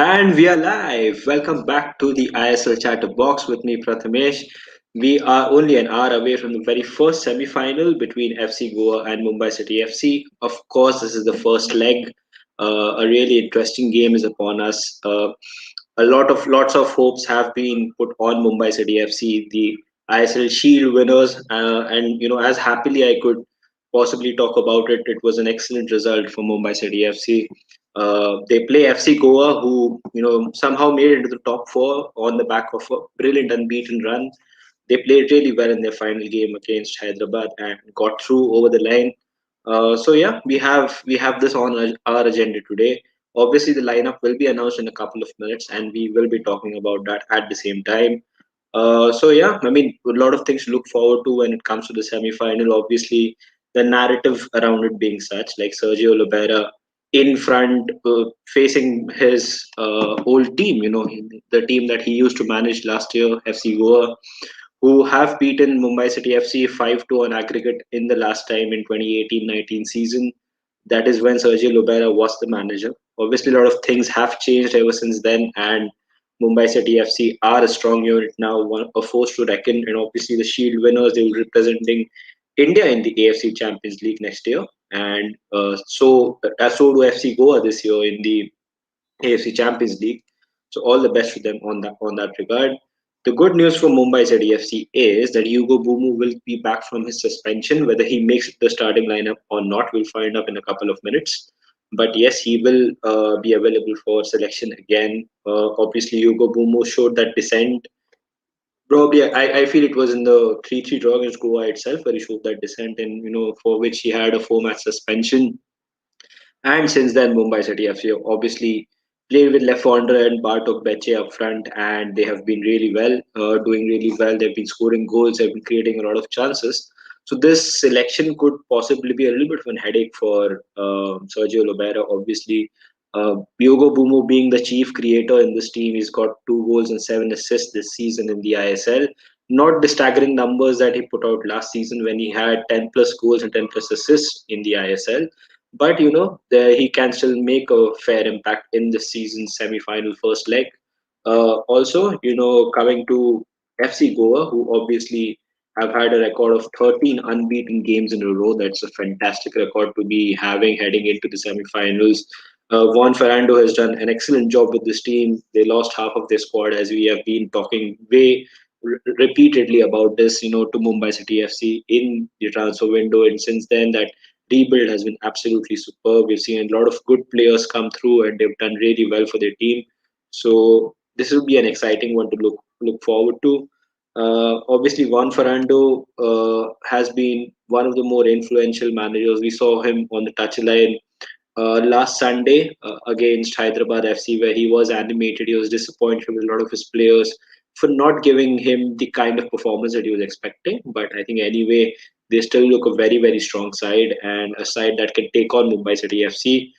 And we are live. Welcome back to the ISL Chatterbox with me, Prathamesh. We are only an hour away from the very first semi-final between FC Goa and Mumbai City FC. Of course, this is the first leg. A really interesting game is upon us. Lots of hopes have been put on Mumbai City FC, the ISL Shield winners, and as happily I could possibly talk about it. It was an excellent result for Mumbai City FC. They play FC Goa, who somehow made it into the top four on the back of a brilliant unbeaten run. They played really well in their final game against Hyderabad and got through over the line. So yeah, we have this on our agenda today. Obviously, the lineup will be announced in a couple of minutes, and we will be talking about that at the same time. So yeah, I mean, a lot of things to look forward to when it comes to the semi-final. Obviously, the narrative around it being such, like Sergio Lobera in front, facing his old team. The team that he used to manage last year, FC Goa, who have beaten Mumbai City FC 5-2 on aggregate in the last time in 2018-19 season. That is when Sergio Lobera was the manager. Obviously, a lot of things have changed ever since then, and Mumbai City FC are a strong unit now, a force to reckon, and obviously the Shield winners, they will be representing India in the AFC Champions League next year, and so do FC Goa this year in the AFC Champions League. So all the best to them on that regard. The good news for Mumbai City FC is that Hugo Bumu will be back from his suspension. Whether he makes the starting lineup or not, we'll find out in a couple of minutes. But yes, he will be available for selection again. Obviously, Hugo Bumu showed that descent. Probably, I feel it was in the 3-3 draw against Goa itself where he showed that descent, and for which he had a 4-match suspension. And since then, Mumbai City FC have obviously played with Lefondre and Bartok Beche up front, and they have been really well, doing really well. They've been scoring goals, they've been creating a lot of chances. So this selection could possibly be a little bit of a headache for Sergio Lobera. Obviously, Diogo Bumo being the chief creator in this team, he's got 2 goals and 7 assists this season in the ISL. Not the staggering numbers that he put out last season when he had 10 plus goals and 10 plus assists in the ISL, but he can still make a fair impact in the season's semi-final first leg. Also, coming to FC Goa, who obviously have had a record of 13 unbeaten games in a row. That's a fantastic record to be having heading into the semi-finals. Juan Ferrando has done an excellent job with this team. They lost half of their squad, as we have been talking repeatedly about this, to Mumbai City FC in the transfer window, and since then that rebuild has been absolutely superb. We've seen a lot of good players come through, and they've done really well for their team. So this will be an exciting one to look forward to. Obviously, Juan Ferrando has been one of the more influential managers. We saw him on the touchline last Sunday against Hyderabad FC, where he was animated. He was disappointed with a lot of his players for not giving him the kind of performance that he was expecting. But I think anyway, they still look a very, very strong side, and a side that can take on Mumbai City FC.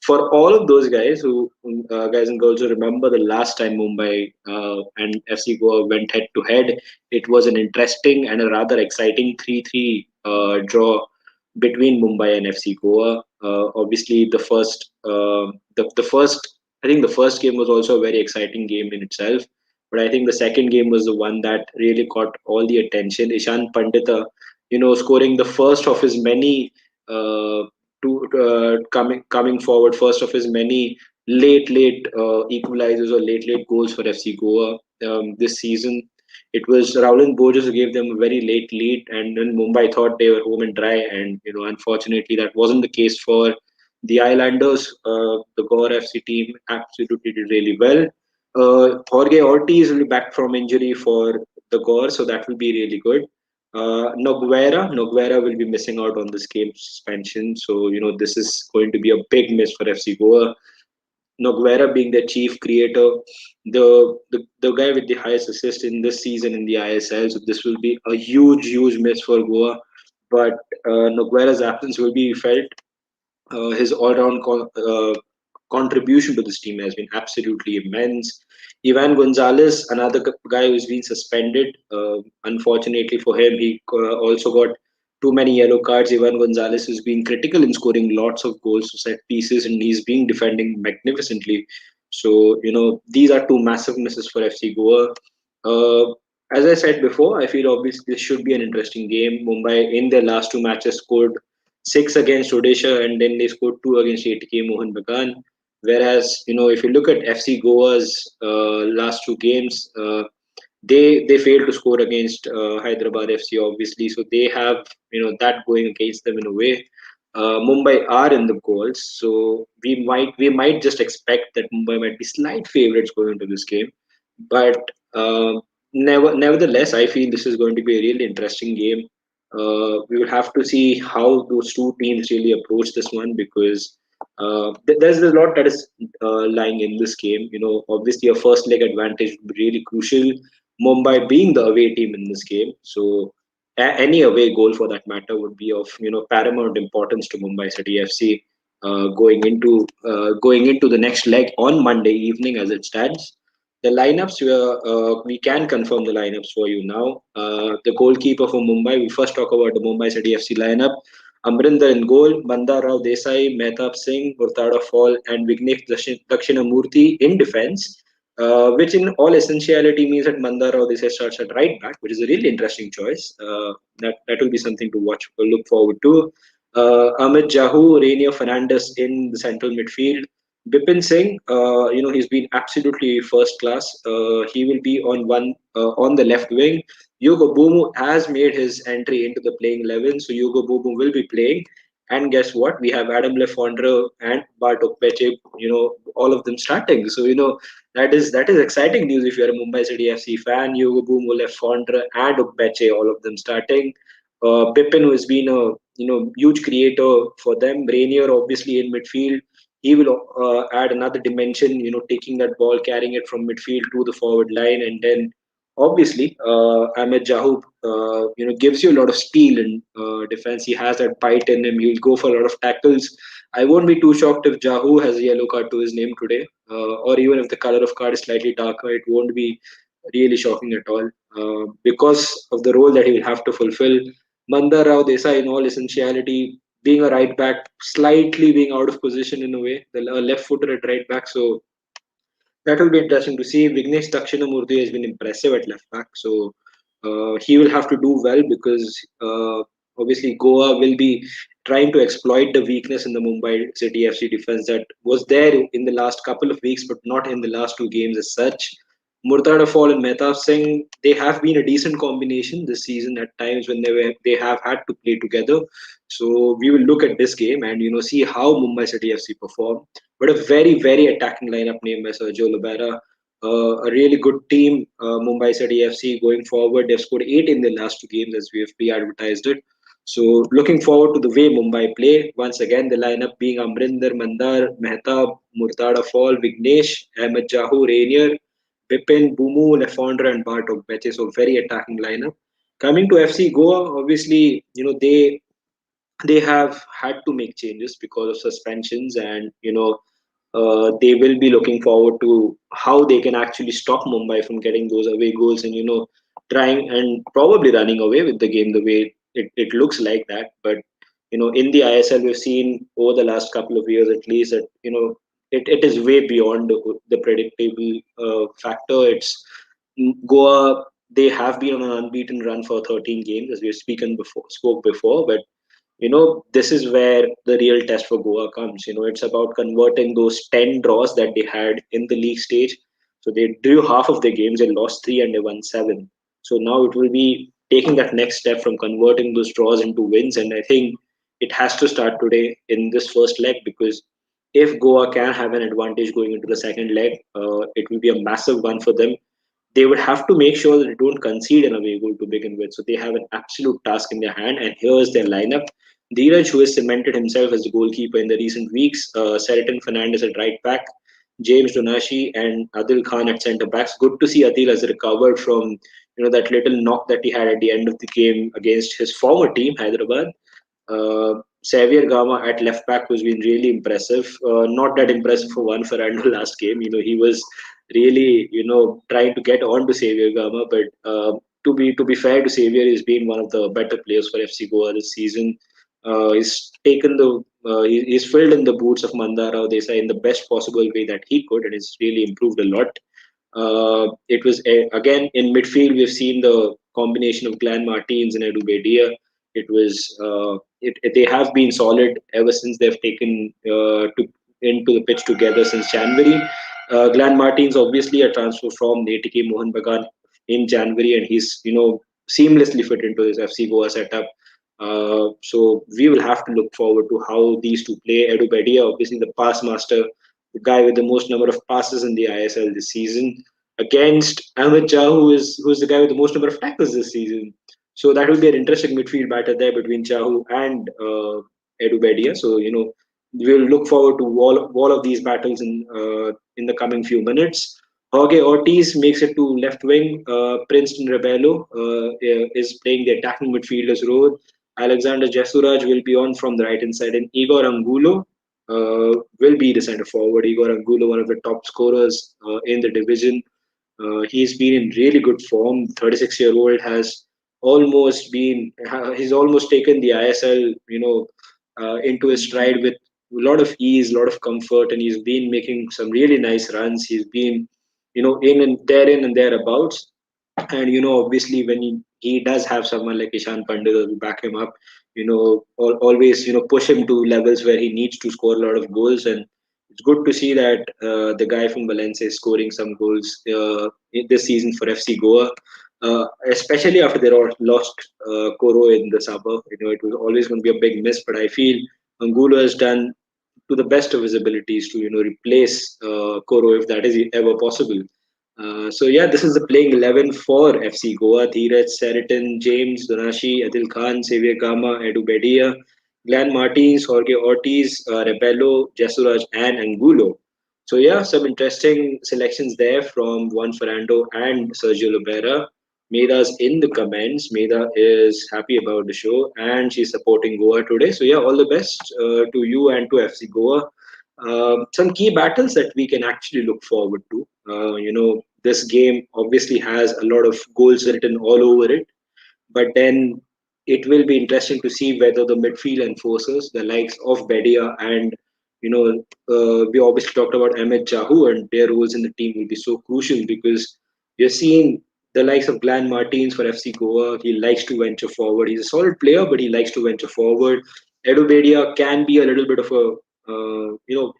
For all of those guys and girls who remember the last time Mumbai and FC Goa went head to head, it was an interesting and a rather exciting 3-3 draw between Mumbai and FC Goa. Obviously, the first I think the first game was also a very exciting game in itself. But I think the second game was the one that really caught all the attention. Ishan Pandita, scoring the first of his many coming forward, first of his many late equalizers or late goals for FC Goa this season. It was Rowland Borges who gave them a very late lead, and then Mumbai thought they were home and dry. And unfortunately, that wasn't the case for the Islanders. The Goa FC team absolutely did really well. Jorge Ortiz will be back from injury for the Gore, so that will be really good. Noguera will be missing out on this game suspension, so this is going to be a big miss for FC Goa. Noguera being their chief creator, the guy with the highest assist in this season in the ISL. So this will be a huge miss for Goa. But Noguera's absence will be felt. His all-round contribution to this team has been absolutely immense. Ivan Gonzalez, another guy who's been suspended. Unfortunately for him, he also got too many yellow cards. Ivan Gonzalez has been critical in scoring lots of goals to set pieces, and he's been defending magnificently. So, these are two massive misses for FC Goa. Uh, as I said before, I feel obviously this should be an interesting game. Mumbai in their last two matches scored six against Odisha and then they scored two against ATK Mohan Bagan. Whereas, if you look at FC Goa's last two games, they failed to score against Hyderabad FC, obviously. So they have that going against them in a way. Mumbai are in the goals, so we might just expect that Mumbai might be slight favorites going into this game. But nevertheless, I feel this is going to be a really interesting game. We will have to see how those two teams really approach this one because there's a lot that is lying in this game. Obviously, a first leg advantage would be really crucial. Mumbai being the away team in this game, so any away goal for that matter would be of paramount importance to Mumbai City FC going into the next leg on Monday evening as it stands. The lineups we can confirm the lineups for you now. The goalkeeper for Mumbai. We first talk about the Mumbai City FC lineup. Amrinder in goal, Bandar Rao Desai, Mehtab Singh, Murtada Fall, and Vignesh Dakshinamurthy in defence. Which in all essentiality means that Mandar Rao Desai starts at right back, which is a really interesting choice. That will be something to watch or look forward to. Amit Jahu, Rainier Fernandez in the central midfield. Bipin Singh, he's been absolutely first class. He will be on the left wing. Yogo Bumu has made his entry into the playing 11, so Yogo Bumu will be playing. And guess what? We have Adam Lefondre and Bartok Peche, all of them starting. So, that is exciting news if you're a Mumbai City FC fan. Yogo Bumu, Lefondre, and Okpeche, all of them starting. Bipin, who has been a huge creator for them. Rainier, obviously in midfield, he will add another dimension. Taking that ball, carrying it from midfield to the forward line, and then obviously Ahmed Jahub, gives you a lot of steel in defense. He has that bite in him. He'll go for a lot of tackles. I won't be too shocked if Jahu has a yellow card to his name today, or even if the color of card is slightly darker. It won't be really shocking at all because of the role that he will have to fulfill. Mandar Rao Desai, in all essentiality, being a right back, slightly being out of position in a way, the left footer at right back. So that will be interesting to see. Vignesh Dakshinamurthy has been impressive at left back, so he will have to do well because obviously Goa will be trying to exploit the weakness in the Mumbai City FC defense that was there in the last couple of weeks, but not in the last two games as such. Murtada Fall and Mehtab Singh, they have been a decent combination this season at times when they have had to play together. So we will look at this game and see how Mumbai City FC perform. But a very very attacking lineup named by Sergio Lobera. A really good team, Mumbai City FC going forward. They've scored eight in their last two games as we have pre-advertised it. So looking forward to the way Mumbai play. Once again, the lineup being Amrinder, Mandar, Mehtab, Murtada Fall, Vignesh, Ahmed Jahu, Rainier, Bipin, Bumu, Lefondre, and Bartok Beche. So very attacking lineup. Coming to FC Goa, obviously, they have had to make changes because of suspensions and they will be looking forward to how they can actually stop Mumbai from getting those away goals and trying and probably running away with the game the way it looks like that. But in the ISL we've seen over the last couple of years at least that it is way beyond the predictable factor. It's Goa. They have been on an unbeaten run for 13 games as we've spoke before, but this is where the real test for Goa comes. It's about converting those 10 draws that they had in the league stage. So they drew half of their games, they lost three and they won seven. So now it will be taking that next step from converting those draws into wins. And I think it has to start today in this first leg because if Goa can have an advantage going into the second leg, it will be a massive one for them. They would have to make sure that they don't concede an away goal to begin with. So they have an absolute task in their hand, and here is their lineup. Dheeraj, who has cemented himself as the goalkeeper in the recent weeks, Seriton Fernandez at right back, James Donashi and Adil Khan at centre backs. Good to see Adil has recovered from that little knock that he had at the end of the game against his former team, Hyderabad. Xavier Gama at left back was been really impressive. Not that impressive for Juan Fernando last game. He was really trying to get on to Xavier Gama, but to be fair to Xavier, he's been one of the better players for FC Goa this season. He's taken the he's filled in the boots of Mandara Desai in the best possible way that he could, and it's really improved a lot. It was again in midfield. We've seen the combination of Glenn Martins and Edu Bedia. They have been solid ever since they've taken into the pitch together since January. Glenn Martins obviously a transfer from the ATK Mohan Bagan in January, and he's seamlessly fit into this FC Goa setup. So we will have to look forward to how these two play. Edu Bedia, obviously the pass master, the guy with the most number of passes in the ISL this season, against Ahmed Jah, who's the guy with the most number of tackles this season. So that will be an interesting midfield battle there between Chahu and Edu Bedia. So we'll look forward to all of these battles in the coming few minutes. Jorge Ortiz makes it to left wing. Princeton Rebelo is playing the attacking midfielder's role. Alexander Jesuraj will be on from the right hand side, and Igor Angulo will be the centre forward. Igor Angulo, one of the top scorers in the division. He's been in really good form. 36-year-old has almost been he's almost taken the ISL into his stride with a lot of ease, a lot of comfort, and he's been making some really nice runs. He's been in and thereabouts. And obviously when he does have someone like Ishan Pandit who will back him up, always push him to levels where he needs to score a lot of goals. And it's good to see that the guy from Valencia is scoring some goals this season for FC Goa, especially after they lost Koro in the summer. It was always going to be a big miss, but I feel Angulo has done to the best of his abilities to replace Koro if that is ever possible. So yeah, this is the playing 11 for FC Goa. Dheeraj, Seriton, James, Donashi, Adil Khan, Xavier Gama, Edu Bedia, Glenn Martins, Jorge Ortiz, Rebello, Jesuraj, and Angulo. So yeah, some interesting selections there from Juan Fernando and Sergio Lubera. Meda's in the comments. Meda is happy about the show and she's supporting Goa today. So yeah, all the best to you and to FC Goa. Some key battles that we can actually look forward to. This game obviously has a lot of goals written all over it, but then it will be interesting to see whether the midfield enforcers, the likes of Bedia and we obviously talked about Ahmed Jahu and their roles in the team will be so crucial because you're seeing the likes of Glenn Martins for FC Goa. He likes to venture forward. He's a solid player, but he likes to venture forward. Edu Bedia can be a little bit of a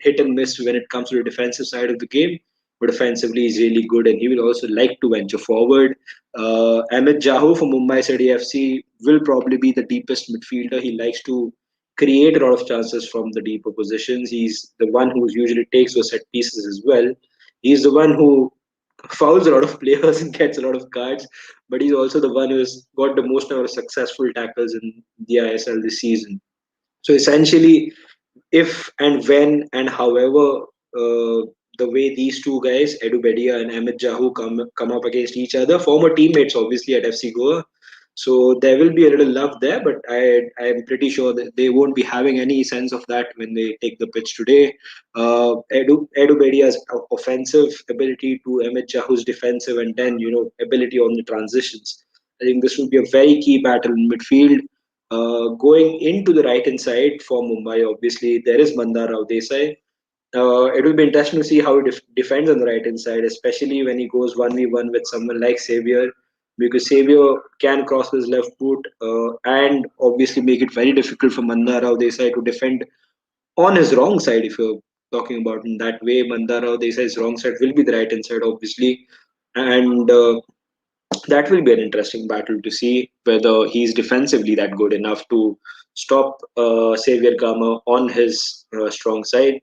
hit and miss when it comes to the defensive side of the game, but offensively he's really good and he will also like to venture forward. Amit Jahu for Mumbai City FC will probably be the deepest midfielder. He likes to create a lot of chances from the deeper positions. He's the one who usually takes those set pieces as well. He's the one who fouls a lot of players and gets a lot of cards, but he's also the one who's got the most number of successful tackles in the ISL this season. So essentially, if and when and however the way these two guys, Edu Bedia and Amit Jahu, come up against each other, former teammates obviously at FC Goa. So there will be a little love there, but I am pretty sure that they won't be having any sense of that when they take the pitch today. Edu Bedia's offensive ability to Amit Jahu's defensive, and then ability on the transitions. I think this will be a very key battle in midfield. Going into the right hand side for Mumbai, obviously there is Mandar Rao Desai. It will be interesting to see how he defends on the right hand side, especially when he goes 1v1 with someone like Xavier, because Xavier can cross his left foot and obviously make it very difficult for Mandar Rao Desai to defend on his wrong side. If you're talking about in that way, Mandar Rao Desai's wrong side will be the right hand side, obviously, and that will be an interesting battle to see whether he's defensively that good enough to stop Xavier Gama on his strong side.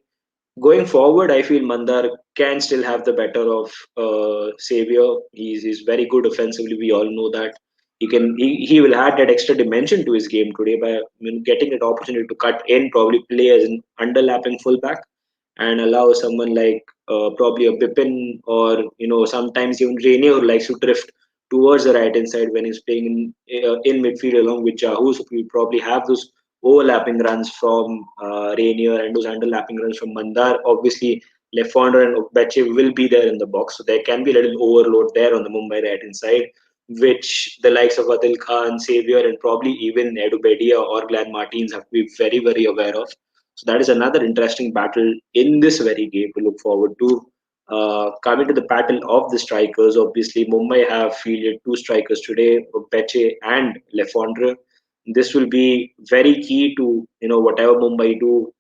Going forward, I feel Mandar can still have the better of Xavier. He's very good offensively. We all know that he will add that extra dimension to his game today by getting that opportunity to cut in, probably play as an underlapping fullback and allow someone like probably a Bipin or sometimes even Rainier who likes to drift towards the right hand side when he's playing in midfield along with Jahu. So we probably have those overlapping runs from Rainier and those underlapping runs from Mandar. Obviously, Lefondre and Okbeche will be there in the box, so there can be a little overload there on the Mumbai right hand side, which the likes of Adil Khan, Xavier, and probably even Edu Bedia or Glenn Martins have to be very, very aware of. So that is another interesting battle in this very game to look forward to. Coming to the battle of the strikers, obviously Mumbai have fielded two strikers today, Beche and Lefondre. This will be very key to whatever Mumbai do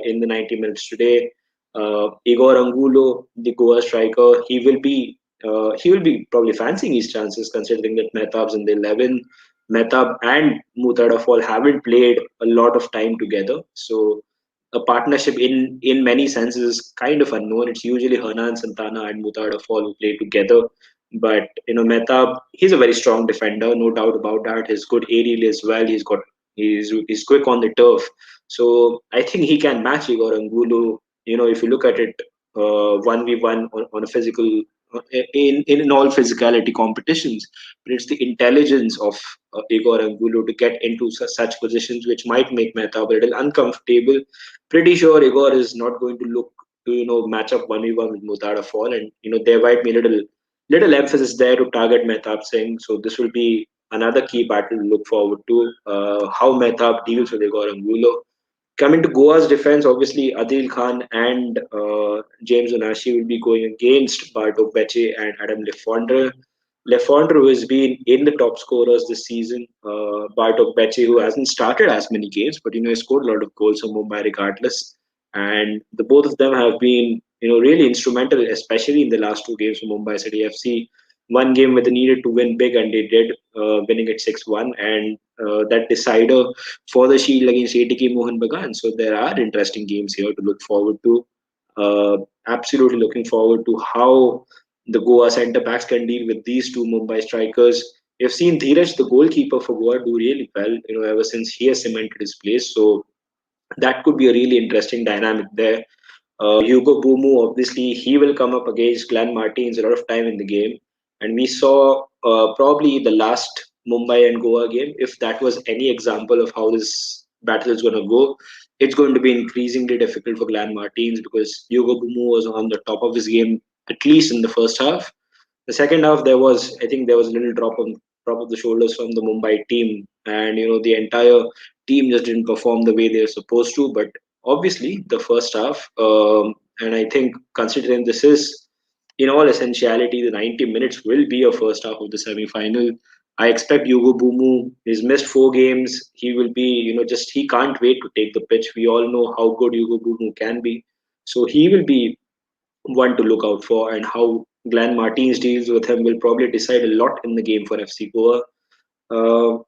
in the 90 minutes today. Igor Angulo, the Goa striker, he will be probably fancying his chances considering that Mehtab's in the 11. Mehtab and Mutada Fall haven't played a lot of time together, so a partnership in many senses is kind of unknown. It's usually Hernan Santana and Mutada Fall who play together. But Mehtab, he's a very strong defender, no doubt about that. He's good aerially as well. He's quick on the turf. So I think he can match Igor Angulo. If you look at it, 1v1 on a physical in all physicality competitions, but it's the intelligence of Igor Angulo to get into such positions which might make Mehta a little uncomfortable. Pretty sure Igor is not going to look to match up 1v1 with Mutada Fall, and there might be little emphasis there to target Mehtab Singh. So this will be another key battle to look forward to. How Mehtab deals with Igor Angulo. Coming to Goa's defense, obviously Adil Khan and James Onashi will be going against Bartok Beche and Adam Lefondre. Lefondre, who has been in the top scorers this season, Bartok Beche, who hasn't started as many games, but he scored a lot of goals for Mumbai regardless. And the both of them have been really instrumental, especially in the last two games for Mumbai City FC. One game where they needed to win big, and they did, winning at 6-1, and that decider for the Shield against ATK Mohan Bagan. So there are interesting games here to look forward to. Absolutely looking forward to how the Goa centre backs can deal with these two Mumbai strikers. We've seen Dheeraj, the goalkeeper for Goa, do really well, ever since he has cemented his place. So that could be a really interesting dynamic there. Hugo Bumu, obviously, he will come up against Glenn Martins a lot of time in the game. And we saw probably the last Mumbai and Goa game. If that was any example of how this battle is going to go, it's going to be increasingly difficult for Glenn Martins because Hugo Bumu was on the top of his game, at least in the first half. The second half, I think there was a little drop of the shoulders from the Mumbai team, and the entire team just didn't perform the way they're supposed to. But obviously, the first half, and I think considering this is in all essentiality, the 90 minutes will be a first half of the semi-final. I expect Hugo Bumu. He's missed 4 games. He will be, just he can't wait to take the pitch. We all know how good Hugo Bumu can be, so he will be one to look out for, and how Glenn Martins deals with him will probably decide a lot in the game for FC Goa.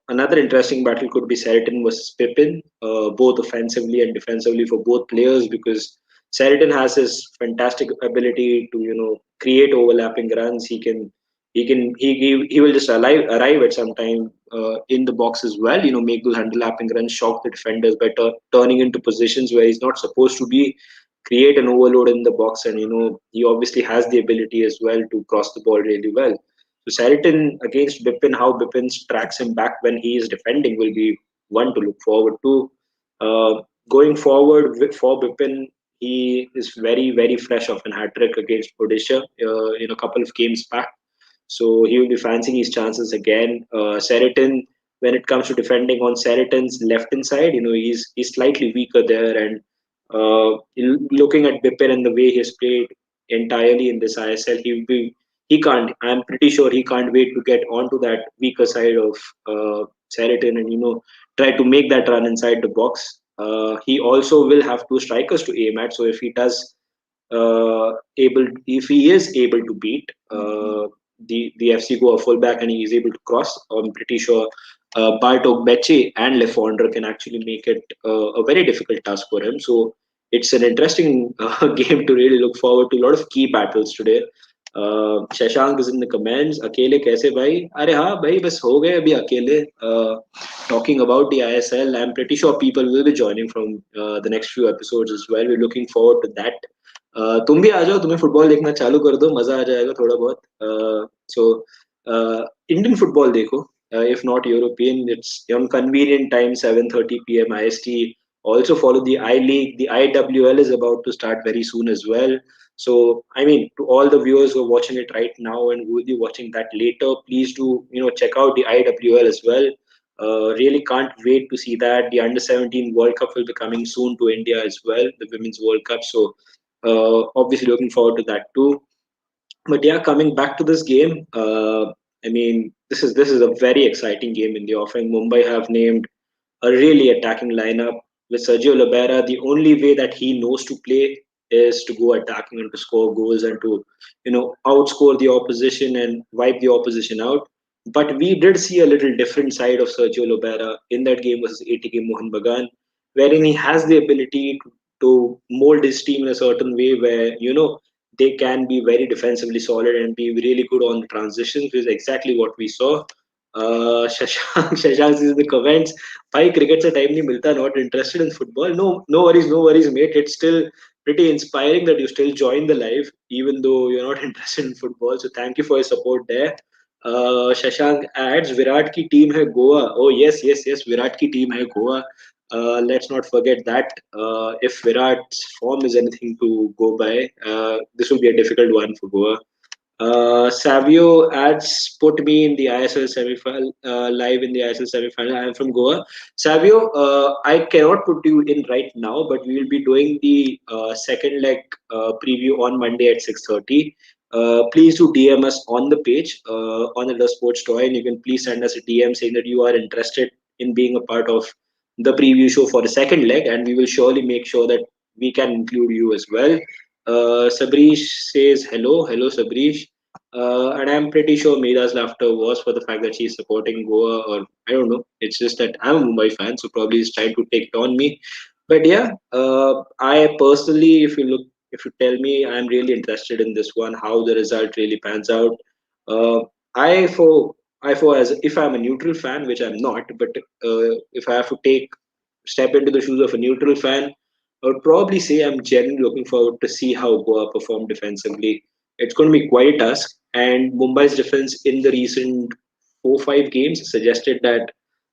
Another interesting battle could be Seriton versus Pippin, both offensively and defensively for both players, because Seriton has his fantastic ability to create overlapping runs. He will just arrive at some time in the box as well. Make those underlapping runs, shock the defenders by turning into positions where he's not supposed to be, create an overload in the box, and he obviously has the ability as well to cross the ball really well. So Sariton against Bipin, how Bipin tracks him back when he is defending will be one to look forward to. Going forward for Bipin, he is very, very fresh off an hat trick against Odisha in a couple of games back. So he will be fancying his chances again. Seriton, when it comes to defending on Seriton's left hand side, he's slightly weaker there. And looking at Bipin and the way he's played entirely in this ISL, he can't. I'm pretty sure he can't wait to get onto that weaker side of Seriton and try to make that run inside the box. He also will have two strikers to aim at. So if he is able to beat the FC Goa fullback and he is able to cross, I'm pretty sure Bartok Beche and Lefondre can actually make it a very difficult task for him. So it's an interesting game to really look forward to. A lot of key battles today. Shashank is in the comments अकेले कैसे भाई अरे हाँ भाई बस हो गए अभी अकेले talking about the ISL. I'm pretty sure people will be joining from the next few episodes as well. We're looking forward to that. तुम भी आ जाओ तुम्हें फुटबॉल देखना चालू कर दो मजा आ जाएगा थोड़ा बहुत सो इंडियन फुटबॉल देखो if not European. It's on convenient time 7:30 p.m. IST. Also follow the I League. The IWL is about to start very soon as well. So, I mean, to all the viewers who are watching it right now and who will be watching that later, please do check out the IWL as well. Really can't wait to see that. The Under 17 World Cup will be coming soon to India as well, the Women's World Cup. So obviously looking forward to that too. But yeah, coming back to this game, I mean, this is a very exciting game in the offing. Mumbai have named a really attacking lineup with Sergio Libera. The only way that he knows to play is to go attacking and to score goals and to outscore the opposition and wipe the opposition out. But we did see a little different side of Sergio Libera in that game versus ATK Mohan Bagan, wherein he has the ability to mold his team in a certain way where they can be very defensively solid and be really good on the transitions, which is exactly what we saw. Shashank is in the comments. भाई cricket से time नहीं मिलता not interested in football no worries mate it's still pretty inspiring that you still join the live even though you're not interested in football, so thank you for your support there. Shashank adds Virat ki team hai Goa. Oh yes, Virat ki team hai Goa. Let's not forget that. If Virat's form is anything to go by, this will be a difficult one for Goa. Savio adds put me in the ISL semifinal, live in the ISL semifinal. I am from Goa. Savio, I cannot put you in right now, but we will be doing the second leg preview on Monday at 6:30. Please do DM us on the page on the Sports Toy, and you can please send us a DM saying that you are interested in being a part of the preview show for the second leg, and we will surely make sure that we can include you as well. Sabrish says hello Sabrish. And I'm pretty sure Mira's laughter was for the fact that she's supporting Goa, or I don't know. It's just that I'm a Mumbai fan, so probably he's trying to take it on me. But yeah, I personally, if you tell me, I'm really interested in this one, how the result really pans out. Uh, I for I for as if I'm a neutral fan, which I'm not, but if I have to take step into the shoes of a neutral fan, I would probably say I'm genuinely looking forward to see how Goa perform defensively. It's going to be quite a task, and Mumbai's defense in the recent 4-5 games suggested that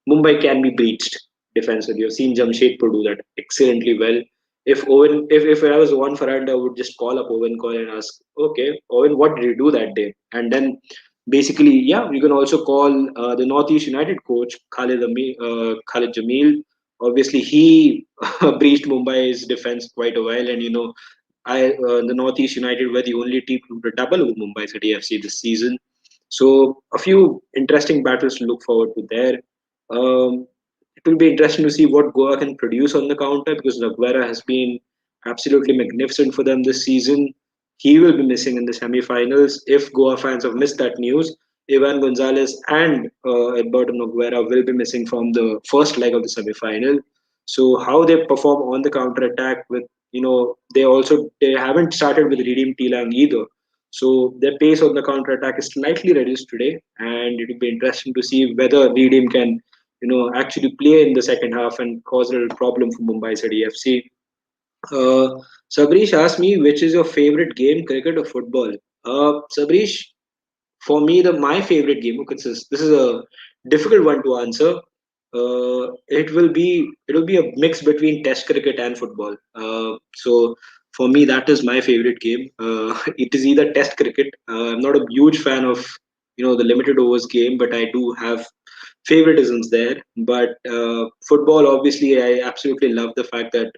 Mumbai can be breached defensively. You've seen Jamshedpur do that excellently well. If I was one Farhand, I would just call up Owen Call and ask, okay, Owen, what did you do that day? And then basically, yeah, you can also call the Northeast United coach Khalid Jamil. Obviously, he breached Mumbai's defense quite a while, and the Northeast United were the only team to double over Mumbai City FC this season. So a few interesting battles to look forward to there. It will be interesting to see what Goa can produce on the counter because Nagwara has been absolutely magnificent for them this season. He will be missing in the semi-finals. If Goa fans have missed that news, Ivan Gonzalez and Alberto Noguera will be missing from the first leg of the semi-final. So how they perform on the counter attack with they haven't started with Redeem Tilang either. So their pace on the counter attack is slightly reduced today, and it will be interesting to see whether Redeem can actually play in the second half and cause a little problem for Mumbai City FC. Uh, Sabrish asked me which is your favorite game, cricket or football. Sabrish, for me, the my favorite game. Okay, this is a difficult one to answer. It will be a mix between Test cricket and football. So for me, that is my favorite game. It is either Test cricket. I'm not a huge fan of the limited overs game, but I do have favoritisms there. But football, obviously, I absolutely love the fact that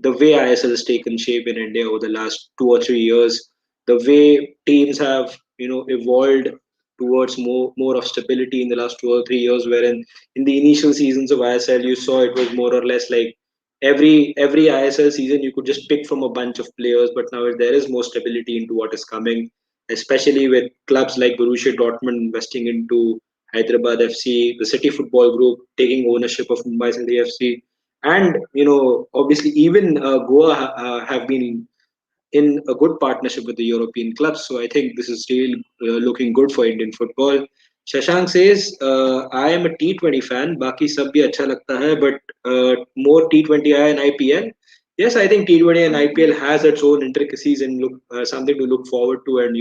the way ISL has taken shape in India over the last 2 or 3 years, the way teams have evolved towards more of stability in the last 2 or 3 years, wherein in the initial seasons of ISL you saw it was more or less like every ISL season you could just pick from a bunch of players, but now there is more stability into what is coming, especially with clubs like Borussia Dortmund investing into Hyderabad FC, the City Football Group taking ownership of Mumbai City FC, and obviously even Goa have been in a good partnership with the European clubs. So I think this is still looking good for Indian football. Shashank says, I am a T20 fan. Baki sab bhi acha lagta hai, but more T20I and IPL. Yes, I think T20 and IPL has its own intricacies and something to look forward to. And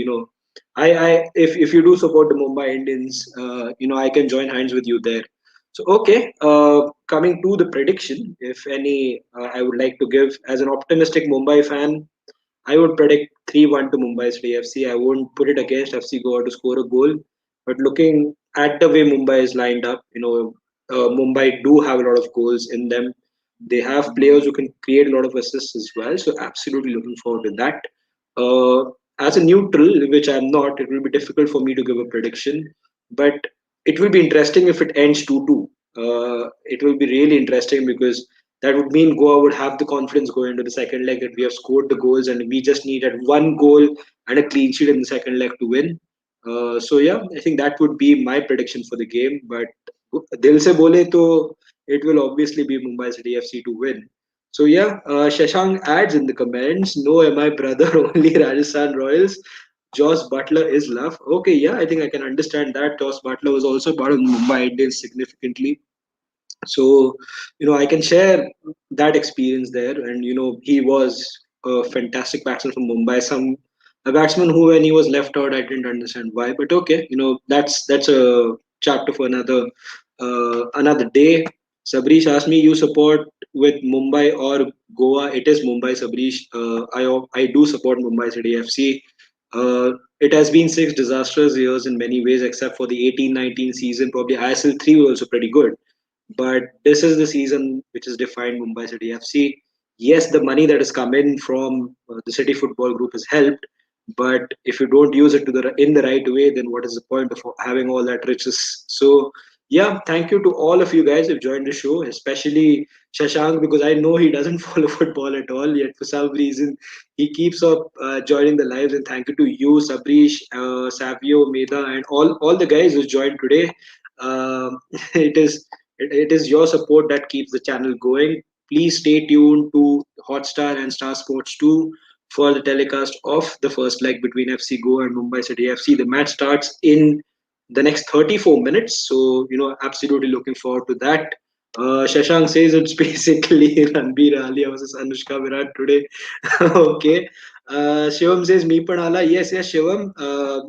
if you do support the Mumbai Indians, I can join hands with you there. So okay, coming to the prediction, if any, I would like to give as an optimistic Mumbai fan. I would predict 3-1 to Mumbai City FC. I won't put it against FC Goa to score a goal. But looking at the way Mumbai is lined up, Mumbai do have a lot of goals in them. They have players who can create a lot of assists as well. So absolutely looking forward to that. As a neutral, which I'm not, it will be difficult for me to give a prediction. But it will be interesting if it ends 2-2. It will be really interesting because that would mean Goa would have the confidence going into the second leg that we have scored the goals and we just needed one goal and a clean sheet in the second leg to win. So yeah, I think that would be my prediction for the game. But दिल से बोले तो it will obviously be Mumbai City FC to win. So yeah, Shashank adds in the comments, no, am I brother, only Rajasthan Royals. Josh Butler is love. Okay, yeah, I think I can understand that. Josh Butler was also part of Mumbai Indians significantly. So, I can share that experience there. And, he was a fantastic batsman from Mumbai. A batsman who, when he was left out, I didn't understand why. But okay, that's a chapter for another day. Sabrish asked me, you support with Mumbai or Goa? It is Mumbai, Sabrish. I do support Mumbai City FC. It has been six disastrous years in many ways, except for the 18-19 season. Probably ISL 3 was also pretty good, but this is the season which has defined Mumbai City FC. Yes, the money that has come in from the City Football Group has helped, but if you don't use it in the right way, then what is the point of having all that riches? So, yeah, thank you to all of you guys who've joined the show, especially Shashank, because I know he doesn't follow football at all, yet for some reason he keeps up joining the lives. And thank you to you, Sabrish, Savio, Meda, and all the guys who joined today. Um, it is it is your support that keeps the channel going. Please stay tuned to Hotstar and Star Sports 2 for the telecast of the first leg between FC Goa and Mumbai City FC. The match starts in the next 34 minutes, so absolutely looking forward to that. Shashank says it's basically Ranbir Alia versus Anushka Virat today. Okay. Shivam says me Panala. Yes, yes, Shivam.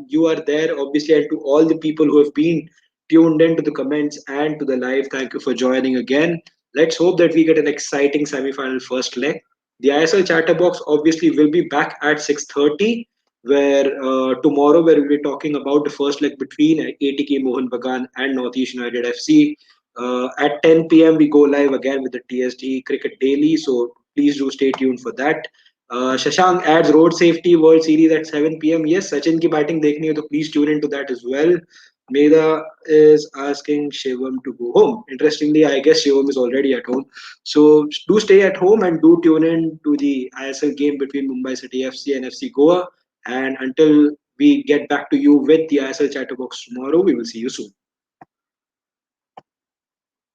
You are there, obviously, and to all the people who have been tuned in to the comments and to the live. Thank you for joining again. Let's hope that we get an exciting semi-final first leg. The ISL Chatterbox obviously will be back at 6:30, where tomorrow where we'll be talking about the first leg between ATK Mohan Bagan and Northeast United FC. At 10 p.m. we go live again with the TSD Cricket Daily, so please do stay tuned for that. Shashank adds Road Safety World Series at 7 p.m. Yes, Sachin ki batting देखनी है तो please tune into that as well. Meda is asking Shivam to go home. Interestingly, I guess Shivam is already at home. So do stay at home and do tune in to the ISL game between Mumbai City FC and FC Goa. And until we get back to you with the ISL Chatterbox tomorrow, we will see you soon.